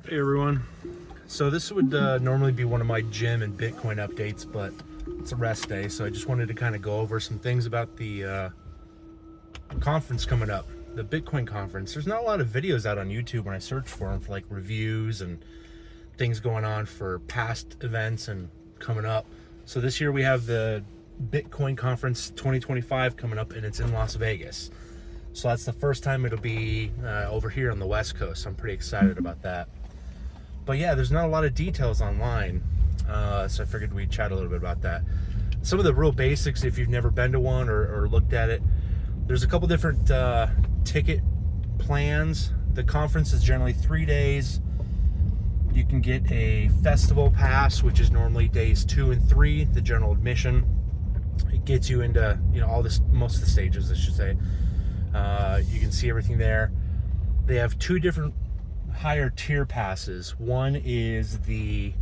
Hey everyone. So this would normally be one of my gym and Bitcoin updates, but it's a rest day, so I just wanted to kind of go over some things about the conference coming up, the Bitcoin conference. There's not a lot of videos out on YouTube when I search for them, for like reviews and things going on for past events and coming up. So this year we have the Bitcoin conference 2025 coming up, and it's in Las Vegas. So that's the first time it'll be over here on the West Coast. I'm pretty excited about that. But yeah, there's not a lot of details online, so I figured we'd chat a little bit about that. Some of the real basics, if you've never been to one or looked at it, there's a couple different ticket plans. The conference is generally 3 days. You can get a festival pass, which is normally days 2 and 3, the general admission. It gets you into most of the stages, I should say. You can see everything there. They have 2 different higher tier passes. One is the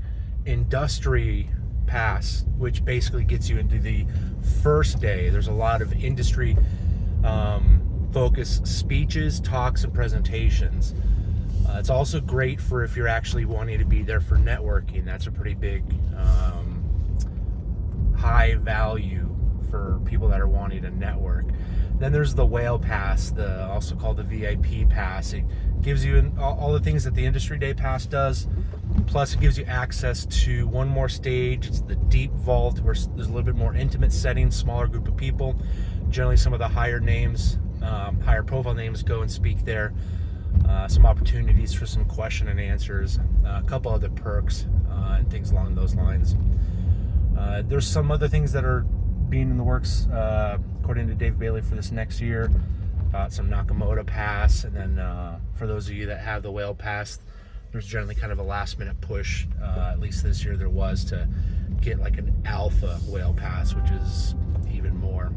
industry pass, which basically gets you into the first day. There's a lot of industry focused speeches, talks, and presentations. It's also great for if you're actually wanting to be there for networking. That's a pretty big high value for people that are wanting to network. Then there's the whale pass, also called the VIP pass. It gives you all the things that the industry day pass does. Plus it gives you access to one more stage. It's the deep vault, where there's a little bit more intimate setting, smaller group of people. Generally some of the higher names, higher profile names go and speak there. Some opportunities for some question and answers, a couple other perks and things along those lines. There's some other things that are being in the works, according to Dave Bailey, for this next year. Some Nakamoto pass, and then for those of you that have the whale pass, there's generally kind of a last minute push, at least this year there was, to get like an alpha whale pass, which is even more.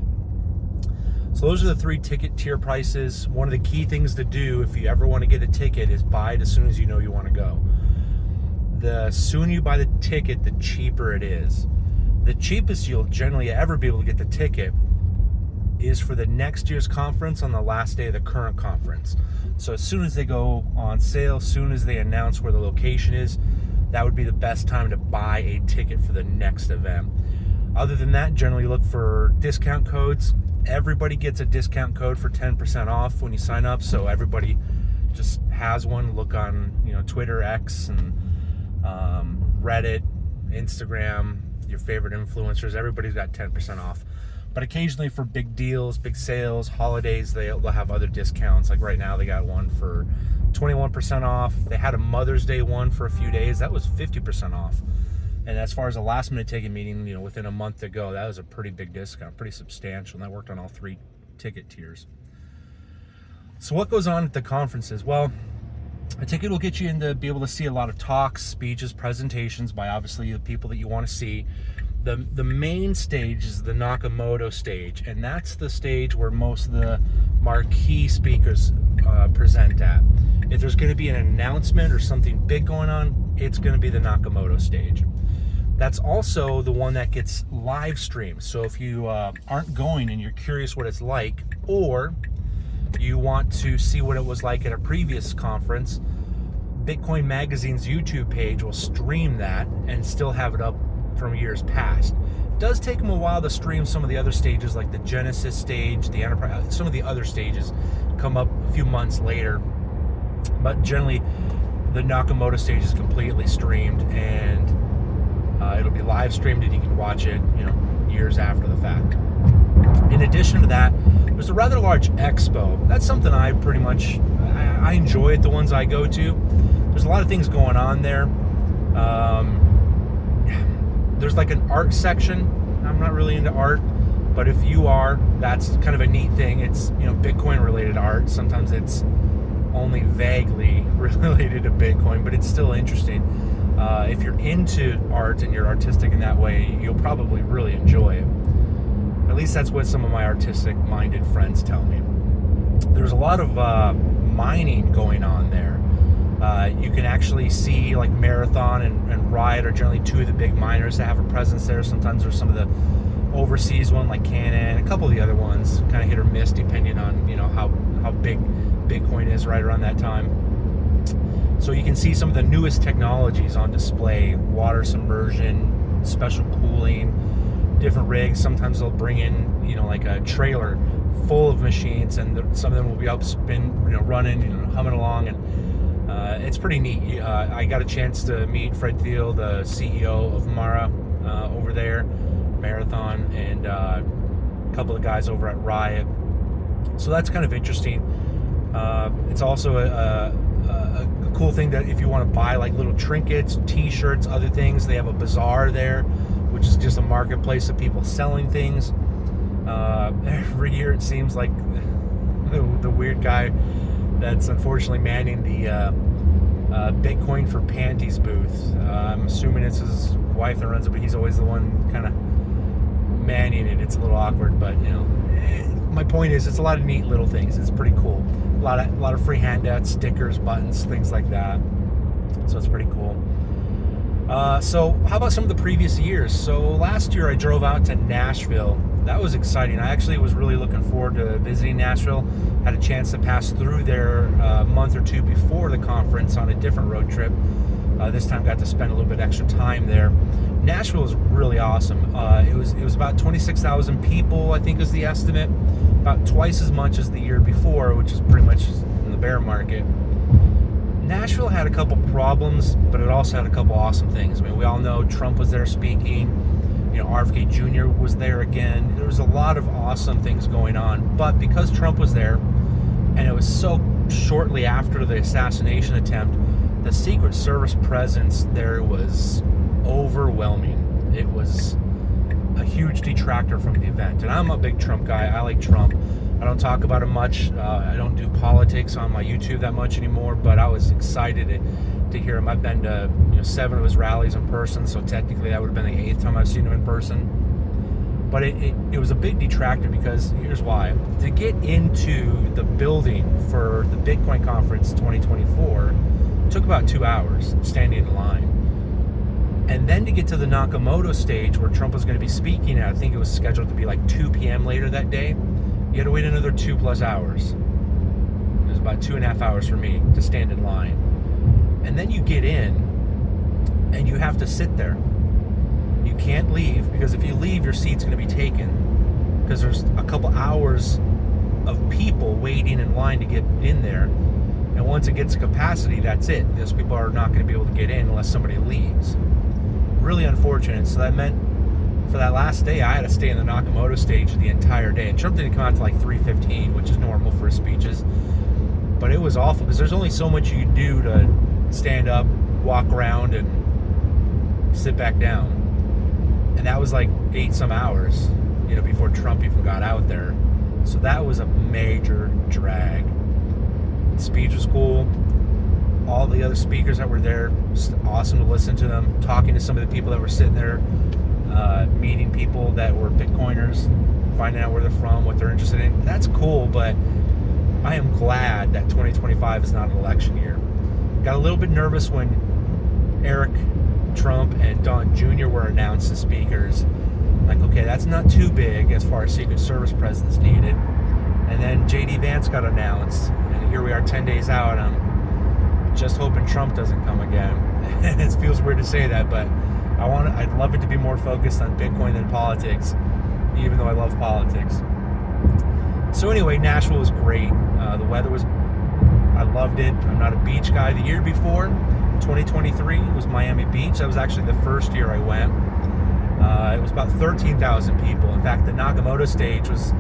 So those are the 3 ticket tier prices. One of the key things to do if you ever want to get a ticket is buy it as soon as you know you want to go. The sooner you buy the ticket, the cheaper it is. The cheapest you'll generally ever be able to get the ticket is for the next year's conference on the last day of the current conference. So as soon as they go on sale, as soon as they announce where the location is, that would be the best time to buy a ticket for the next event. Other than that, generally look for discount codes. Everybody gets a discount code for 10% off when you sign up, so everybody just has one. Look on Twitter, X, and Reddit, Instagram, your favorite influencers. Everybody's got 10% off. But occasionally for big deals, big sales, holidays, they'll have other discounts. Like right now they got one for 21% off. They had a Mother's Day one for a few days. That was 50% off. And as far as a last minute ticket meeting, within a month to go, that was a pretty big discount, pretty substantial. And that worked on all 3 ticket tiers. So what goes on at the conferences? Well, a ticket will get you in to be able to see a lot of talks, speeches, presentations by obviously the people that you want to see. The main stage is the Nakamoto stage, and that's the stage where most of the marquee speakers present at. If there's going to be an announcement or something big going on, it's going to be the Nakamoto stage. That's also the one that gets live streamed. So if you aren't going and you're curious what it's like, or you want to see what it was like at a previous conference, Bitcoin Magazine's YouTube page will stream that and still have it up from years past. It does take them a while to stream some of the other stages, like the Genesis stage, the Enterprise. Some of the other stages come up a few months later, but generally the Nakamoto stage is completely streamed, and it'll be live streamed, and you can watch it years after the fact. In addition to that, there's a rather large expo. That's something I pretty much I enjoy at the ones I go to. There's a lot of things going on there. There's like an art section. I'm not really into art, but if you are, that's kind of a neat thing. It's Bitcoin related art. Sometimes it's only vaguely related to Bitcoin, but it's still interesting. If you're into art and you're artistic in that way, you'll probably really enjoy it. At least that's what some of my artistic minded friends tell me. There's a lot of mining going on there. You can actually see like Marathon and Riot are generally 2 of the big miners that have a presence there. Sometimes there's some of the overseas one like Canon, a couple of the other ones, kind of hit or miss depending on how big Bitcoin is right around that time. So you can see some of the newest technologies on display: water submersion, special cooling, different rigs. Sometimes they'll bring in, like a trailer full of machines, and some of them will be up running, humming along, and it's pretty neat. I got a chance to meet Fred Thiel, the CEO of Mara, over there, Marathon, and a couple of guys over at Riot. So that's kind of interesting. It's also a cool thing that if you want to buy like little trinkets, t-shirts, other things, they have a bazaar there, which is just a marketplace of people selling things. Every year it seems like the weird guy that's unfortunately manning the Bitcoin for Panties booth. I'm assuming it's his wife that runs it, but he's always the one kind of manning it. It's a little awkward, but my point is, it's a lot of neat little things. It's pretty cool. A lot of free handouts, stickers, buttons, things like that. So it's pretty cool. So how about some of the previous years? So last year I drove out to Nashville. That was exciting. I actually was really looking forward to visiting Nashville. Had a chance to pass through there a month or two before the conference on a different road trip. This time got to spend a little bit extra time there. Nashville was really awesome. It was about 26,000 people, I think is the estimate. About twice as much as the year before, which is pretty much in the bear market. Nashville had a couple problems, but it also had a couple awesome things. I mean, we all know Trump was there speaking. RFK Jr. was there again. There was a lot of awesome things going on. But because Trump was there, and it was so shortly after the assassination attempt, the Secret Service presence there was overwhelming. It was a huge detractor from the event. And I'm a big Trump guy. I like Trump. I don't talk about him much. I don't do politics on my YouTube that much anymore, but I was excited to hear him. I've been to 7 of his rallies in person, so technically that would have been the 8th time I've seen him in person. But it was a big detractor because here's why. To get into the building for the Bitcoin conference 2024 took about 2 hours standing in line. And then to get to the Nakamoto stage where Trump was going to be speaking, I think it was scheduled to be like 2 p.m. later that day, you had to wait another 2+ hours. It was about 2.5 hours for me to stand in line. And then you get in and you have to sit there. You can't leave, because if you leave, your seat's going to be taken, because there's a couple hours of people waiting in line to get in there. And once it gets to capacity, that's it. Those people are not going to be able to get in unless somebody leaves. Really unfortunate. So that meant for that last day, I had to stay in the Nakamoto stage the entire day. And Trump didn't come out to like 3:15, which is normal for his speeches. But it was awful, because there's only so much you can do to stand up, walk around, and sit back down. And that was like 8 some hours, before Trump even got out there. So that was a major drag. The speech was cool. All the other speakers that were there, just awesome to listen to them. Talking to some of the people that were sitting there, meeting people that were Bitcoiners, finding out where they're from, what they're interested in. That's cool, but I am glad that 2025 is not an election year. Got a little bit nervous when Eric, Trump, and Don Jr. were announced as speakers. Like, okay, that's not too big as far as Secret Service presence needed. And then J.D. Vance got announced, and here we are 10 days out. I'm just hoping Trump doesn't come again. It feels weird to say that, but I'd love it to be more focused on Bitcoin than politics, even though I love politics. So anyway, Nashville was great. The weather was, I loved it. I'm not a beach guy. The year before, 2023, was Miami Beach. That was actually the first year I went. It was about 13,000 people. In fact, the Nakamoto stage was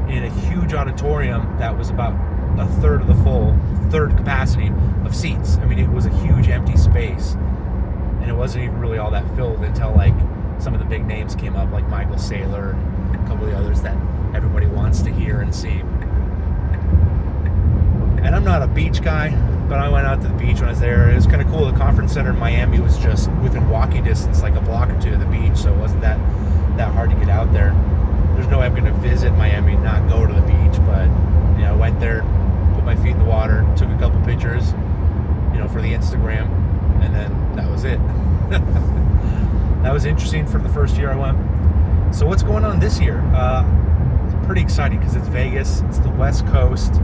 in a huge auditorium that was about a third capacity of seats. I mean, it was a huge empty space, and it wasn't even really all that filled until like some of the big names came up, like Michael Saylor and a couple of the others that everybody wants to hear and see. And I'm not a beach guy, but I went out to the beach when I was there. It was kind of cool. The conference center in Miami was just within walking distance, like a block or two of the beach, so it wasn't that hard to get out there. There's no way I'm going to visit Miami and not go to the beach, but I went there, put my feet in the water, took a couple pictures, for the Instagram, and then that was it. That was interesting for the first year I went. So what's going on this year? Pretty exciting, because it's Vegas, it's the West Coast.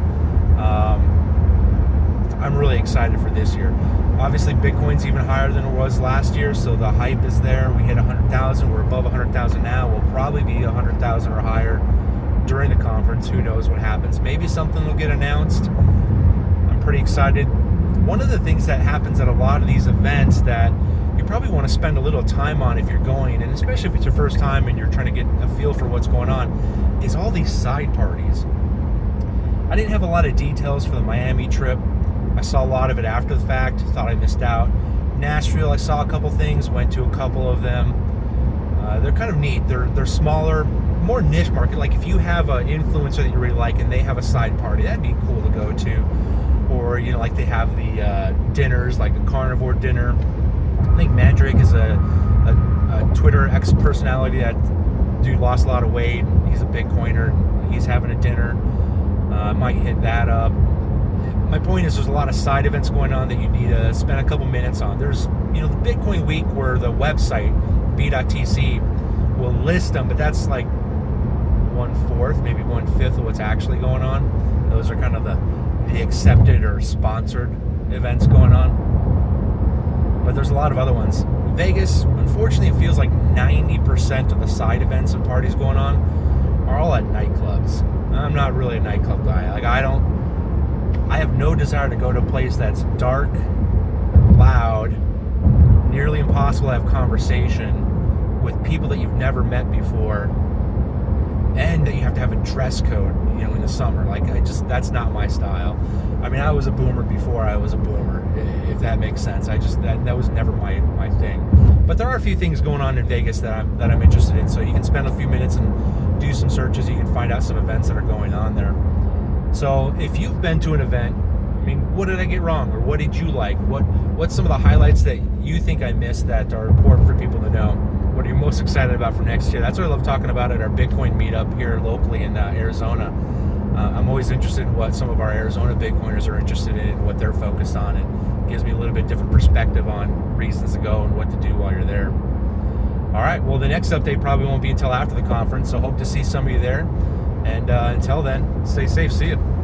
I'm really excited for this year. Obviously, Bitcoin's even higher than it was last year, so the hype is there. We hit 100,000. We're above 100,000 now. We'll probably be 100,000 or higher during the conference. Who knows what happens? Maybe something will get announced. I'm pretty excited. One of the things that happens at a lot of these events that you probably want to spend a little time on if you're going, and especially if it's your first time and you're trying to get a feel for what's going on, is all these side parties. I didn't have a lot of details for the Miami trip. I saw a lot of it after the fact, thought I missed out. Nashville, I saw a couple things, went to a couple of them. They're kind of neat. They're smaller, more niche market. Like if you have an influencer that you really like and they have a side party, that'd be cool to go to. Or, you know, like they have the dinners, like a carnivore dinner. I think Mandrake is a Twitter ex-personality. That dude lost a lot of weight. He's a Bitcoiner. He's having a dinner. I might hit that up. My point is there's a lot of side events going on that you need to spend a couple minutes on. There's, you know, the Bitcoin week where the website, b.tc, will list them, but that's like 1/4, maybe 1/5 of what's actually going on. Those are kind of the accepted or sponsored events going on. But there's a lot of other ones. Vegas, unfortunately, it feels like 90% of the side events and parties going on are all at nightclubs. I'm not really a nightclub guy. Like I have no desire to go to a place that's dark, loud, nearly impossible to have conversation with people that you've never met before, and that you have to have a dress code, you know, in the summer. Like that's not my style. I mean, I was a boomer before I was a boomer, if that makes sense. That was never my thing. But there are a few things going on in Vegas that I'm interested in. So you can spend a few minutes and do some searches. You can find out some events that are going on there. So if you've been to an event, I mean, what did I get wrong, or what did you like? What's some of the highlights that you think I missed that are important for people to know? What are you most excited about for next year? That's what I love talking about at our Bitcoin meetup here locally in Arizona. I'm always interested in what some of our Arizona Bitcoiners are interested in and what they're focused on. It gives me a little bit different perspective on reasons to go and what to do while you're there. All right, well, the next update probably won't be until after the conference, so hope to see some of you there. And until then, stay safe. See you.